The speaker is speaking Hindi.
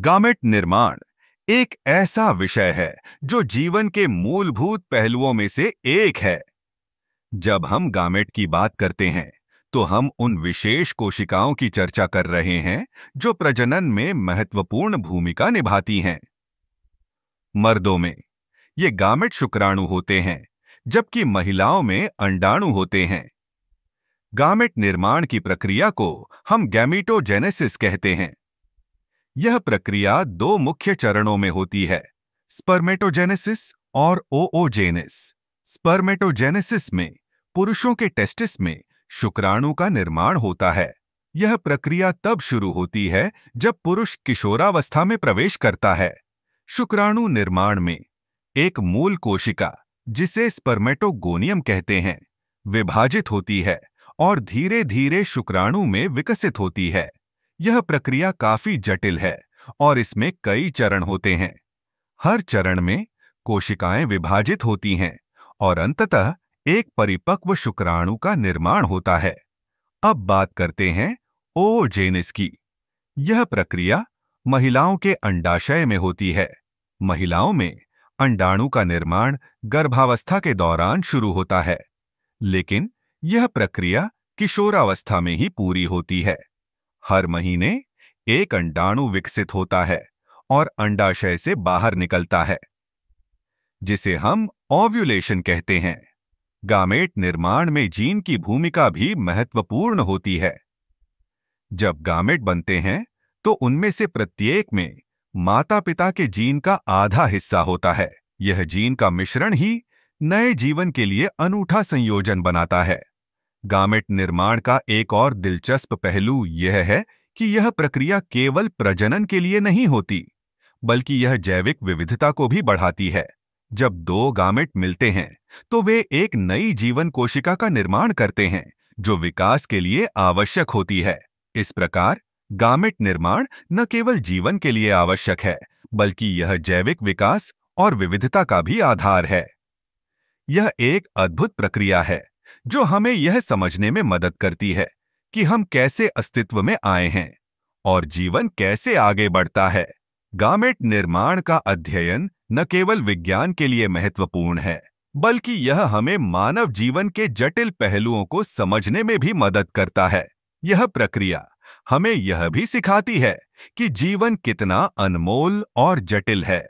गामेट निर्माण एक ऐसा विषय है जो जीवन के मूलभूत पहलुओं में से एक है। जब हम गामेट की बात करते हैं तो हम उन विशेष कोशिकाओं की चर्चा कर रहे हैं जो प्रजनन में महत्वपूर्ण भूमिका निभाती हैं। मर्दों में ये गामेट शुक्राणु होते हैं, जबकि महिलाओं में अंडाणु होते हैं। गामेट निर्माण की प्रक्रिया को हम गैमीटोजेनेसिस कहते हैं। यह प्रक्रिया दो मुख्य चरणों में होती है, स्पर्मेटोजेनेसिस और ओओजेनेस। स्पर्मेटोजेनेसिस में पुरुषों के टेस्टिस में शुक्राणु का निर्माण होता है। यह प्रक्रिया तब शुरू होती है जब पुरुष किशोरावस्था में प्रवेश करता है। शुक्राणु निर्माण में एक मूल कोशिका, जिसे स्पर्मेटोगोनियम कहते हैं, विभाजित होती है और धीरे धीरे शुक्राणु में विकसित होती है। यह प्रक्रिया काफी जटिल है और इसमें कई चरण होते हैं। हर चरण में कोशिकाएं विभाजित होती हैं और अंततः एक परिपक्व शुक्राणु का निर्माण होता है। अब बात करते हैं ओजेनिस की। यह प्रक्रिया महिलाओं के अंडाशय में होती है। महिलाओं में अंडाणु का निर्माण गर्भावस्था के दौरान शुरू होता है, लेकिन यह प्रक्रिया किशोरावस्था में ही पूरी होती है। हर महीने एक अंडाणु विकसित होता है और अंडाशय से बाहर निकलता है, जिसे हम ओव्यूलेशन कहते हैं। गामेट निर्माण में जीन की भूमिका भी महत्वपूर्ण होती है। जब गामेट बनते हैं तो उनमें से प्रत्येक में माता-पिता के जीन का आधा हिस्सा होता है। यह जीन का मिश्रण ही नए जीवन के लिए अनूठा संयोजन बनाता है। गामेट निर्माण का एक और दिलचस्प पहलू यह है कि यह प्रक्रिया केवल प्रजनन के लिए नहीं होती, बल्कि यह जैविक विविधता को भी बढ़ाती है। जब दो गामेट मिलते हैं तो वे एक नई जीवन कोशिका का निर्माण करते हैं, जो विकास के लिए आवश्यक होती है। इस प्रकार गामेट निर्माण न केवल जीवन के लिए आवश्यक है, बल्कि यह जैविक विकास और विविधता का भी आधार है। यह एक अद्भुत प्रक्रिया है जो हमें यह समझने में मदद करती है कि हम कैसे अस्तित्व में आए हैं और जीवन कैसे आगे बढ़ता है। गामेट निर्माण का अध्ययन न केवल विज्ञान के लिए महत्वपूर्ण है, बल्कि यह हमें मानव जीवन के जटिल पहलुओं को समझने में भी मदद करता है। यह प्रक्रिया हमें यह भी सिखाती है कि जीवन कितना अनमोल और जटिल है।